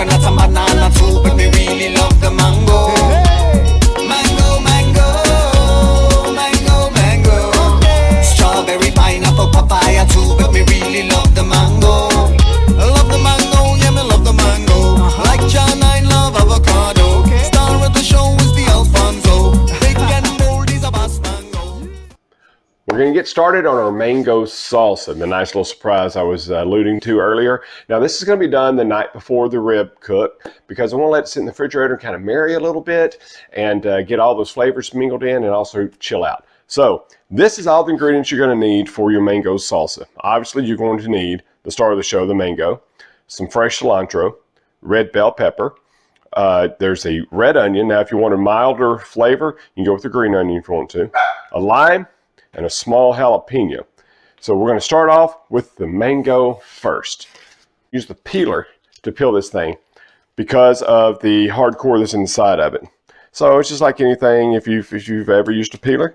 coconut and banana too, but me really love the mango. Mango, mango, mango, mango. Strawberry, pineapple, papaya too, but me really love the mango. I love the mango, yeah, me love the mango. Like John, I love avocado. Star of the show is the Alfonso. Big and bold, he's a boss mango. We're going to get started on our mango salsa, the nice little surprise I was alluding to earlier. Now this is going to be done the night before the rib cook because I want to let it sit in the refrigerator and kind of marry a little bit and get all those flavors mingled in and also chill out. So this is all the ingredients you're going to need for your mango salsa. Obviously you're going to need the star of the show, the mango, some fresh cilantro, red bell pepper. There's a red onion. Now if you want a milder flavor, you can go with the green onion if you want to. A lime, and a small jalapeno. So we're going to start off with the mango first. Use the peeler to peel this thing because of the hard core that's inside of it. So it's just like anything if you've ever used a peeler.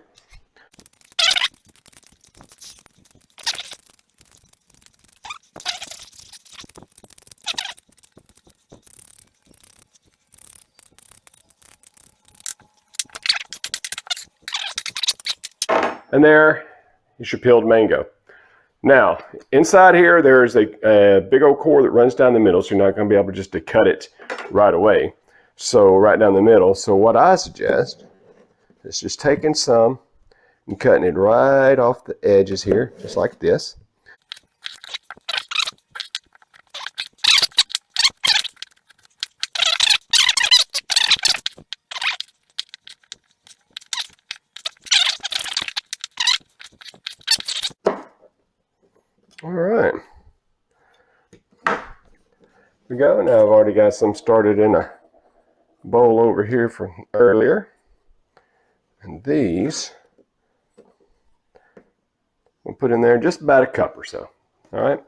And there is your peeled mango. Now, inside here, there's a big old core that runs down the middle, so you're not going to be able just to cut it right away. So right down the middle. So what I suggest is just taking some and cutting it right off the edges here, just like this. All right, here we go. Now I've already got some started in a bowl over here from earlier. And these we'll put in there just about a cup or so. All right,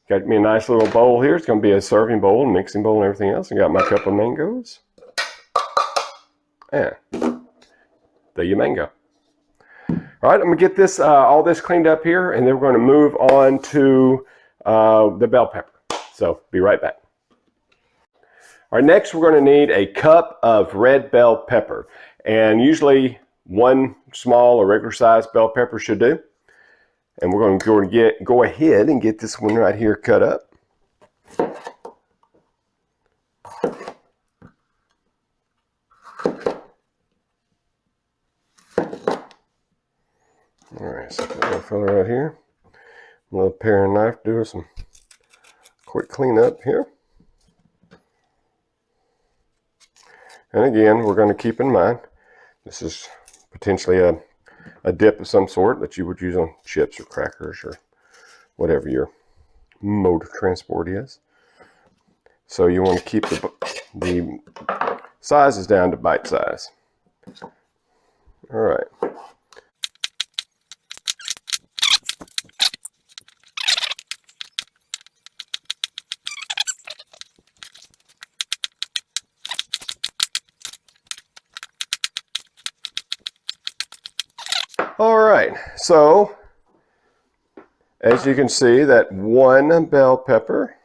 got me a nice little bowl here. It's going to be a serving bowl, mixing bowl, and everything else. I got my cup of mangoes. And there you mango. All right, I'm gonna get this all this cleaned up here, and then we're gonna move on to the bell pepper. So be right back. All right, next we're gonna need a cup of red bell pepper, and usually one small or regular sized bell pepper should do. And we're gonna go ahead and get this one right here cut up. All right, so that little fella right here. A little paring knife, do some quick cleanup here. And again, we're going to keep in mind, this is potentially a dip of some sort that you would use on chips or crackers or whatever your mode of transport is. So you want to keep the sizes down to bite size. All right. All right, so as you can see, that one bell pepper,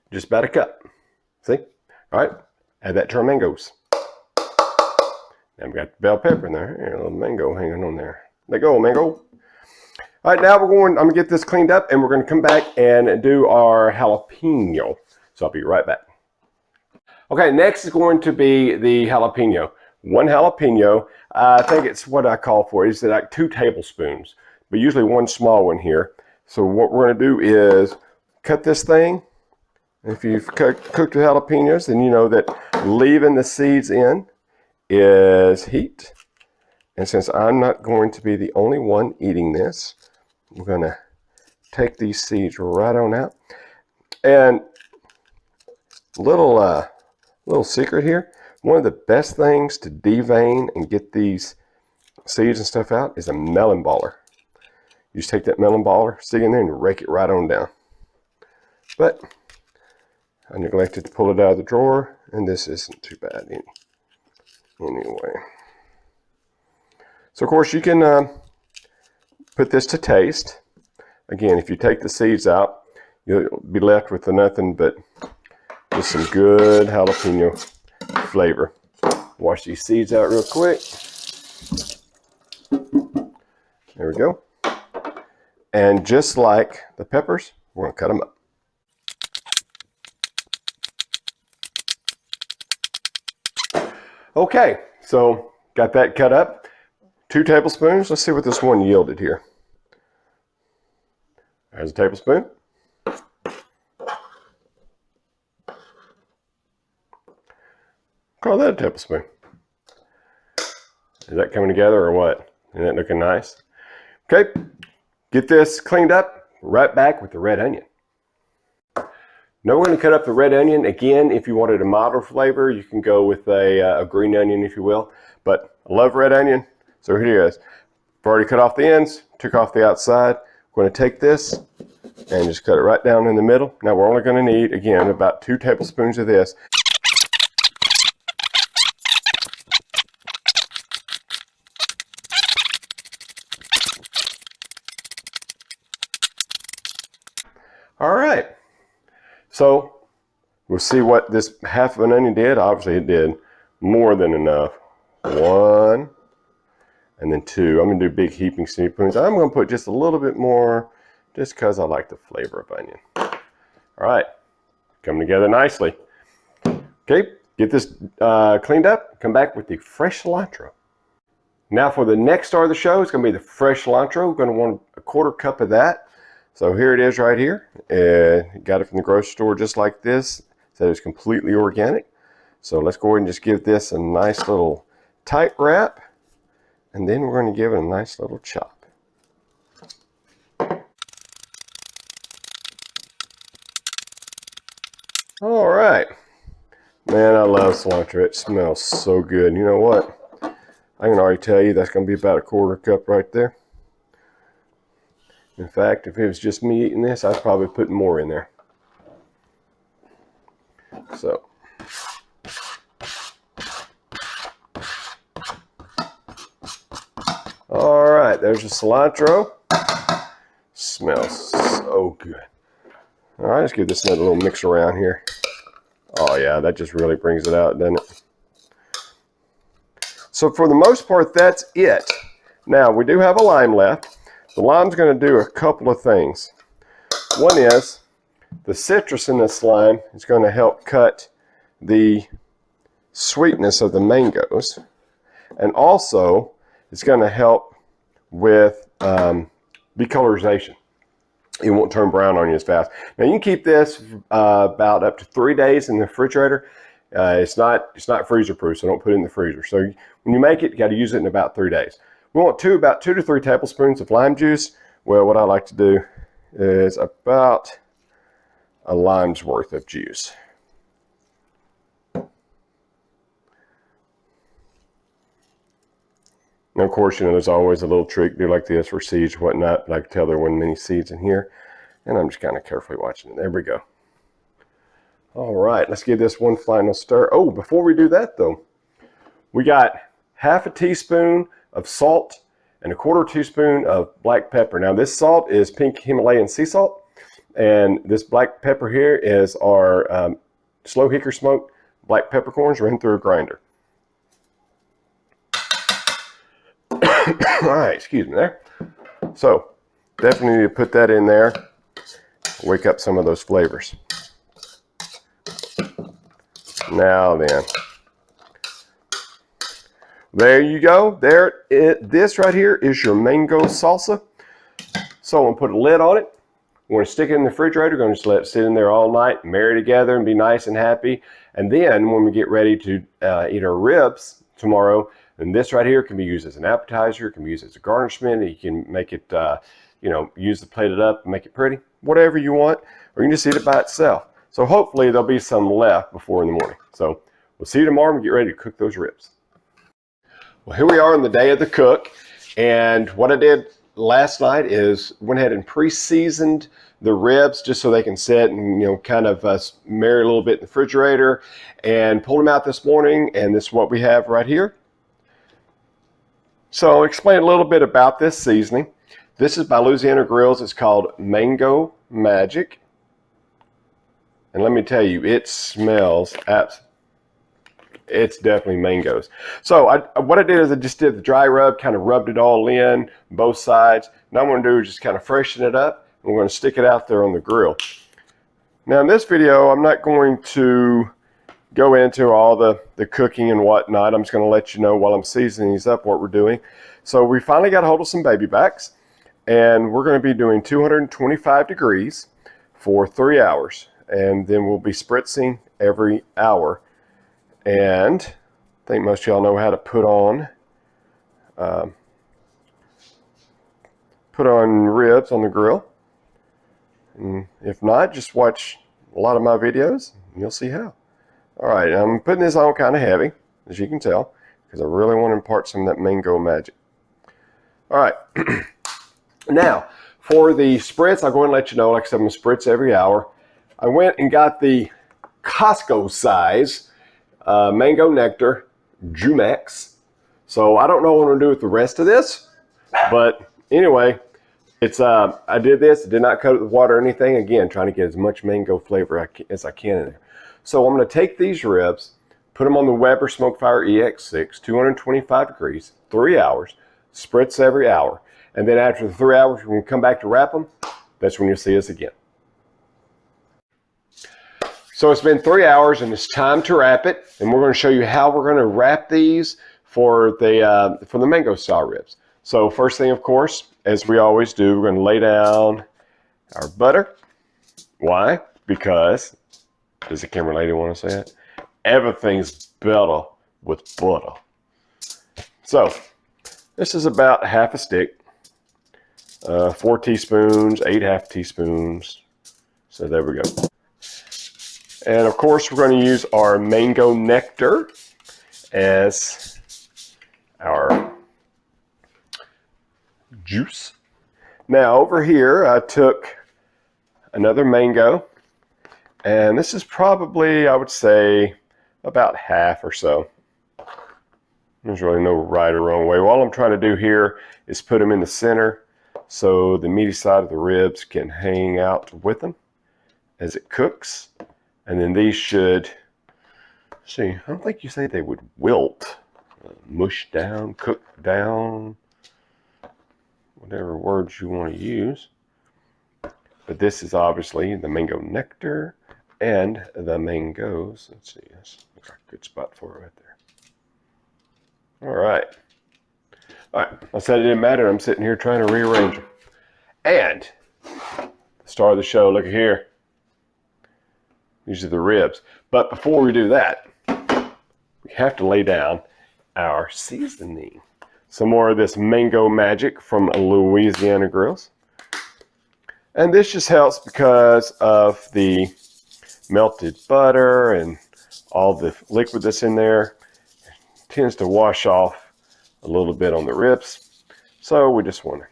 just about a cup. See? All right, add that to our mangoes. Now we've got the bell pepper in there, and a little mango hanging on there. Let go, mango. All right, now I'm gonna get this cleaned up, and we're gonna come back and do our jalapeno. So I'll be right back. Okay, next is going to be the jalapeno. One jalapeno, I think it's what I call for, is like 2 tablespoons, but usually one small one here. So what we're going to do is cut this thing. If you've cooked the jalapenos, then you know that leaving the seeds in is heat. And since I'm not going to be the only one eating this, we're going to take these seeds right on out. And little secret here, one of the best things to devein and get these seeds and stuff out is a melon baller. You just take that melon baller, stick it in there, and rake it right on down. But I neglected to pull it out of the drawer, and this isn't too bad anyway. So of course you can put this to taste. Again, if you take the seeds out, you'll be left with nothing but just some good jalapeno flavor. Wash these seeds out real quick. There we go. And just like the peppers, we're going to cut them up. Okay, so got that cut up. 2 tablespoons. Let's see what this one yielded here. There's a tablespoon. Call that a tablespoon. Is that coming together or what? Isn't that looking nice? Okay, get this cleaned up. Right back with the red onion. Now we're going to cut up the red onion. Again, if you wanted a milder flavor, you can go with a green onion, if you will. But I love red onion, so here it is. I've already cut off the ends, took off the outside. I'm going to take this and just cut it right down in the middle. Now we're only going to need, again, about 2 tablespoons of this. All right, so we'll see what this half of an onion did. Obviously it did more than enough. 1 and then 2. I'm going to do big heaping spoons. I'm going to put just a little bit more just because I like the flavor of onion. All right, coming together nicely. Okay, get this cleaned up. Come back with the fresh cilantro. Now for the next star of the show, it's going to be the fresh cilantro. We're going to want a 1/4 cup of that. So here it is right here. Got it from the grocery store just like this. So it's completely organic. So let's go ahead and just give this a nice little tight wrap. And then we're going to give it a nice little chop. All right. Man, I love cilantro. It smells so good. You know what? I can already tell you that's going to be about a 1/4 cup right there. In fact, if it was just me eating this, I'd probably put more in there. So, all right, there's the cilantro. Smells so good. All right, let's give this another little mix around here. Oh yeah, that just really brings it out, doesn't it? So for the most part, that's it. Now, we do have a lime left. The lime's going to do a couple of things. One is the citrus in this lime is going to help cut the sweetness of the mangoes, and also it's going to help with decolorization. It won't turn brown on you as fast. Now you can keep this about up to 3 days in the refrigerator. It's not freezer proof, so don't put it in the freezer. So when you make it, you got to use it in about 3 days. We want about 2 to 3 tablespoons of lime juice. Well, what I like to do is about a lime's worth of juice. Now, of course, you know, there's always a little trick. Do like this for seeds, whatnot. But I can tell there weren't many seeds in here. And I'm just kind of carefully watching it. There we go. All right, let's give this one final stir. Oh, before we do that, though, we got half a teaspoon of salt and a 1/4 teaspoon of black pepper. Now this salt is pink Himalayan sea salt, and this black pepper here is our slow hickory smoked black peppercorns run through a grinder. All right, excuse me there. So definitely need to put that in there, wake up some of those flavors. Now then, there you go. This right here is your mango salsa. So I'm going to put a lid on it. We're going to stick it in the refrigerator. We're going to just let it sit in there all night, marry together, and be nice and happy. And then when we get ready to eat our ribs tomorrow, then this right here can be used as an appetizer. It can be used as a garnishment. You can make it, use the plate it up and make it pretty, whatever you want. Or you can just eat it by itself. So hopefully there'll be some left before in the morning. So we'll see you tomorrow and get ready to cook those ribs. Well, here we are on the day of the cook, and what I did last night is went ahead and pre-seasoned the ribs just so they can sit and kind of marry a little bit in the refrigerator, and pulled them out this morning, and this is what we have right here. So I'll explain a little bit about this seasoning. This is by Louisiana Grills. It's called Mango Magic. And let me tell you, it smells it's definitely mangoes. So what I did is I just did the dry rub, kind of rubbed it all in, both sides. Now what I'm going to do is just kind of freshen it up. And we're going to stick it out there on the grill. Now in this video, I'm not going to go into all the cooking and whatnot. I'm just going to let you know while I'm seasoning these up what we're doing. So we finally got a hold of some baby backs, and we're going to be doing 225 degrees for 3 hours, and then we'll be spritzing every hour. And I think most of y'all know how to put on ribs on the grill. And if not, just watch a lot of my videos and you'll see how. All right, I'm putting this on kind of heavy, as you can tell, because I really want to impart some of that mango magic. All right, now for the spritz, I'll go ahead and let you know, like I said, I'm going to spritz every hour. I went and got the Costco size mango nectar Jumex. So I don't know what I'm going to do with the rest of this, but anyway, it's I did this. I did not coat it with water or anything. Again, trying to get as much mango flavor as I can in there. So I'm going to take these ribs, put them on the Weber Smokefire EX6, 225 degrees, 3 hours, spritz every hour. And then after the 3 hours, when we come back to wrap them, that's when you'll see us again. So it's been 3 hours and it's time to wrap it. And we're going to show you how we're going to wrap these for the mango style ribs. So first thing, of course, as we always do, we're going to lay down our butter. Why? Because, does the camera lady want to say it? Everything's better with butter. So this is about half a stick, 4 teaspoons, 8 half teaspoons. So there we go. And of course, we're going to use our mango nectar as our juice. Now over here, I took another mango, and this is probably, I would say, about half or so. There's really no right or wrong way. All I'm trying to do here is put them in the center so the meaty side of the ribs can hang out with them as it cooks. And then these should, see, I don't think you say they would wilt, mush down, cook down, whatever words you want to use. But this is obviously the mango nectar and the mangoes. Let's see, this looks like a good spot for it right there. All right. All right, I said it didn't matter. I'm sitting here trying to rearrange them. And the star of the show, look at here. These are the ribs. But before we do that, we have to lay down our seasoning. Some more of this mango magic from Louisiana Grills. And this just helps because of the melted butter and all the liquid that's in there. It tends to wash off a little bit on the ribs. So we just want to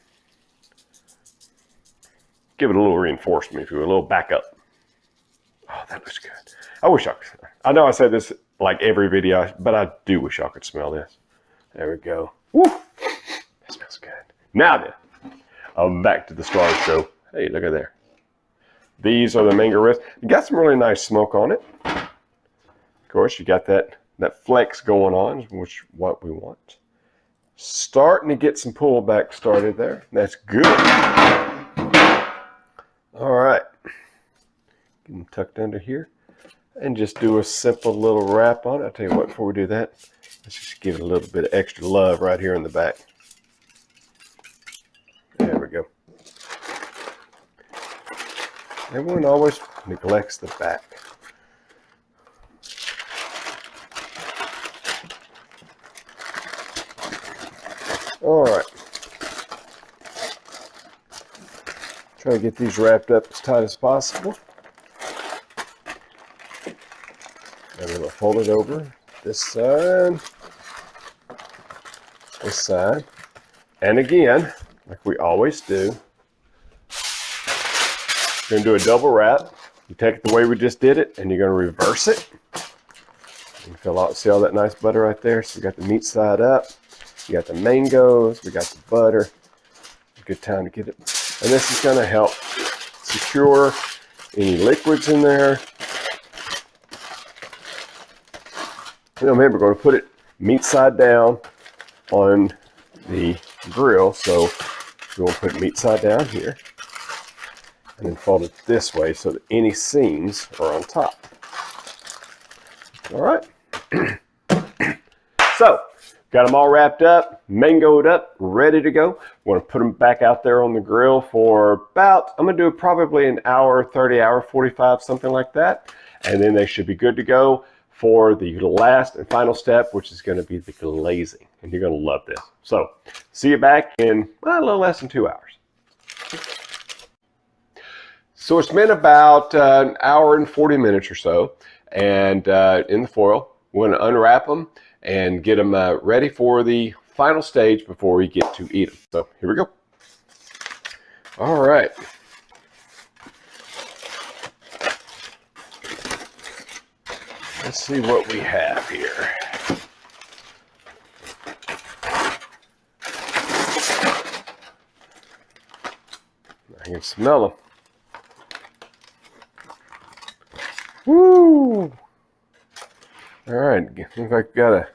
give it a little reinforcement, if you will, a little backup. Oh, that looks good. I wish I know I said this like every video, but I do wish y'all could smell this. There we go. Woo! That smells good. Now then, I'm back to the star show. Hey, look at there. These are the mango ribs. You got some really nice smoke on it. Of course, you got that flex going on, which is what we want. Starting to get some pullback started there. That's good. All right. Get them tucked under here. And just do a simple little wrap on it. I'll tell you what, before we do that, let's just give it a little bit of extra love right here in the back. There we go. Everyone always neglects the back. All right. Try to get these wrapped up as tight as possible. And then we'll fold it over this side, and again, like we always do, you're going to do a double wrap. You take it the way we just did it, and you're going to reverse it. You fill out, see all that nice butter right there? So we got the meat side up, you got the mangoes, we got the butter. A good time to get it. And this is going to help secure any liquids in there Remember, we're going to put it meat side down on the grill. So we want to put it meat side down here and then fold it this way so that any seams are on top. All right. So, got them all wrapped up, mangoed up, ready to go. We're going to put them back out there on the grill for about, I'm going to do probably an hour, 30 hour, 45, something like that. And then they should be good to go for the last and final step, which is going to be the glazing. And you're going to love this. So, see you back in a little less than 2 hours. So it's been about an hour and 40 minutes or so, and in the foil. We're going to unwrap them and get them ready for the final stage before we get to eat them. So here we go. All right. Let's see what we have here. I can smell them. Woo! All right, looks like I've got a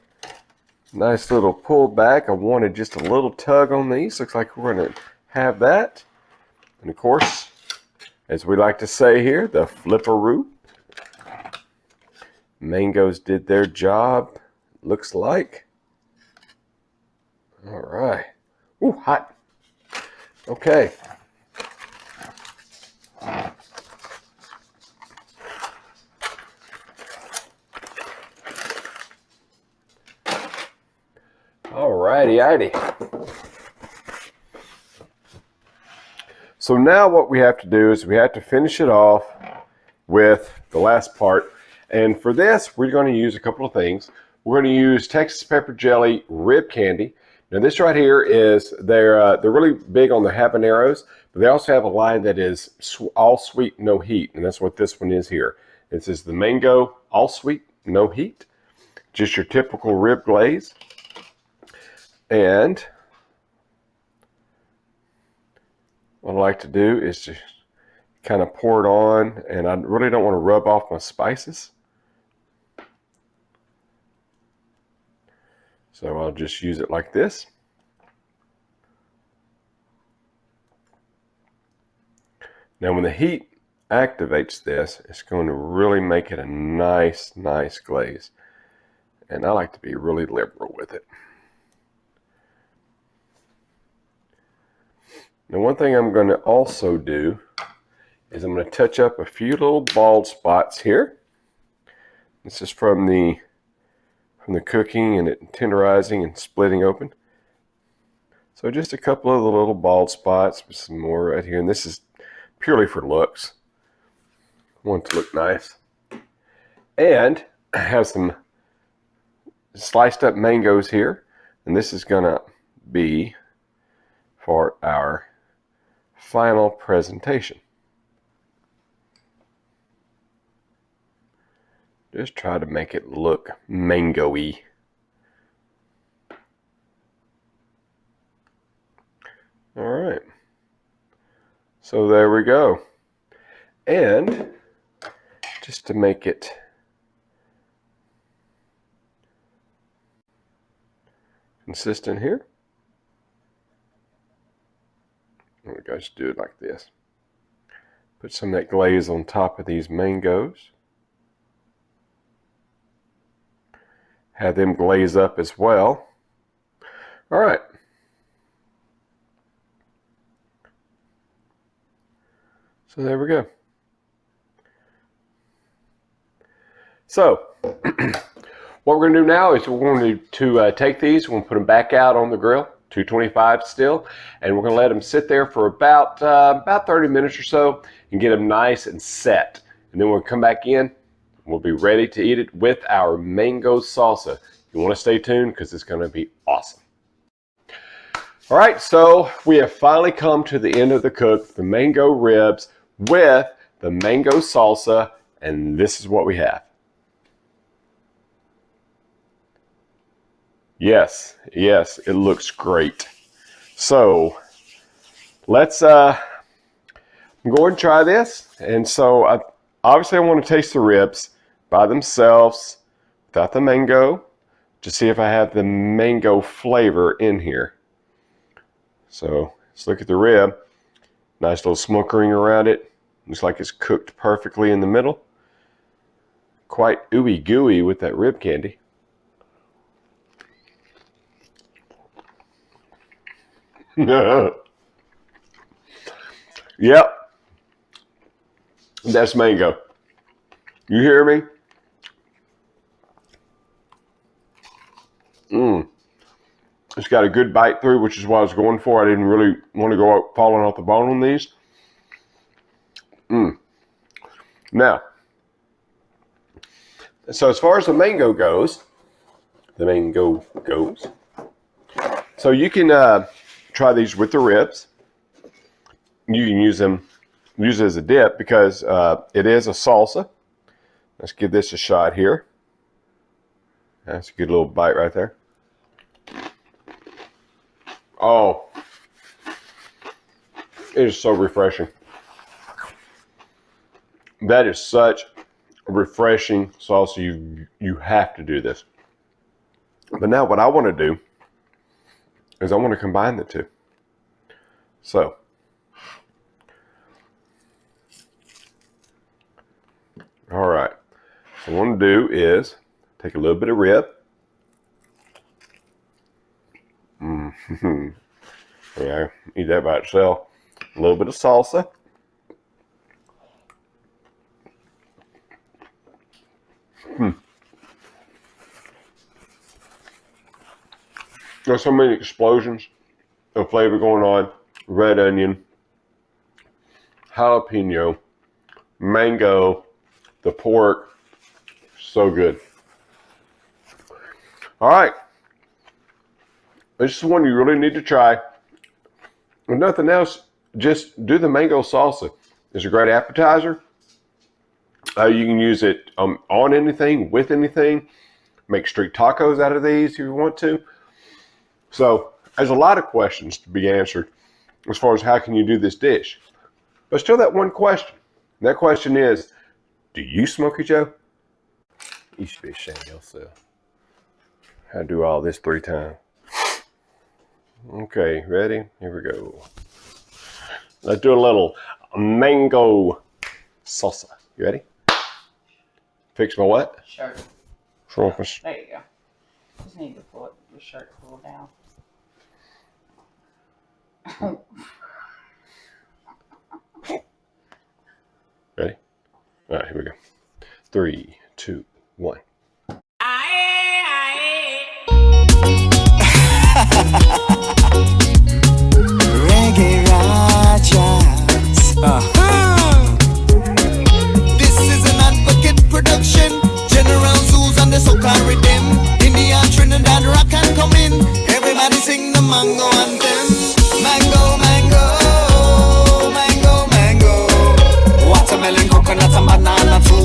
nice little pull back. I wanted just a little tug on these. Looks like we're going to have that. And of course, as we like to say here, the flipperoo. Mangoes did their job, looks like. All right. Ooh, hot. Okay. Alrighty. So now what we have to do is we have to finish it off with the last part. And for this, we're going to use a couple of things. We're going to use Texas pepper jelly rib candy. Now this right here is, they're really big on the habaneros, but they also have a line that is all sweet, no heat. And that's what this one is here. This is the mango all sweet, no heat. Just your typical rib glaze. And what I like to do is just kind of pour it on, and I really don't want to rub off my spices. So I'll just use it like this. Now when the heat activates this, it's going to really make it a nice glaze. And I like to be really liberal with it. Now one thing I'm going to also do is I'm going to touch up a few little bald spots here. This is from the cooking and it tenderizing and splitting open. So just a couple of the little bald spots with some more right here. And this is purely for looks. I want it to look nice. And I have some sliced up mangoes here. And this is going to be for our final presentation. Just try to make it look mango-y. All right. So there we go. And just to make it consistent here, we guys do it like this. Put some of that glaze on top of these mangoes. Have them glaze up as well. All right. So there we go. So what we're going to do now is we're going to take these, we're going to put them back out on the grill, 225 still, and we're going to let them sit there for about 30 minutes or so and get them nice and set. And then we'll come back in. We'll be ready to eat it with our mango salsa. You want to stay tuned because it's going to be awesome. All right, so we have finally come to the end of the cook, the mango ribs with the mango salsa, and this is what we have. Yes, it looks great. So let's go and try this. And so obviously I want to taste the ribs by themselves, without the mango to see if I have the mango flavor in here. So let's look at the rib. Nice little smoke ring around it. Looks like it's cooked perfectly in the middle. Quite ooey gooey with that rib candy. Yep. That's mango. You hear me? It's got a good bite through, which is what I was going for. I didn't really want to go out falling off the bone on these. Now, so as far as the mango goes, so you can try these with the ribs. You can use it as a dip because it is a salsa. Let's give this a shot here. That's a good little bite right there. Oh, it is so refreshing. That is such a refreshing salsa. You have to do this. But now what I want to do is I want to combine the two. So, all right. So what I want to do is take a little bit of rib. Yeah, eat that by itself. A little bit of salsa. There's so many explosions of flavor going on. Red onion, jalapeno, mango, the pork. So good. All right. This is one you really need to try. If nothing else, just do the mango salsa. It's a great appetizer. You can use it on anything, with anything. Make street tacos out of these if you want to. So there's a lot of questions to be answered as far as how can you do this dish. But still that one question. And that question is, do you Smokie Joe? You should be ashamed of yourself. I do all this 3 times. Okay, ready? Here we go. Let's do a little mango salsa. You ready? Fix my what? Shirt. Shrimpers. There you go. Just need to pull your shirt pull down. Ready? All right, here we go. 3, 2, 1. Reggae Rajas. This is an advocate production. General Zoos and the Soca Rhythm. India, Trinidad, rock and come in. Everybody sing the mango anthem. Mango, mango, mango, mango. Watermelon, coconut and banana too.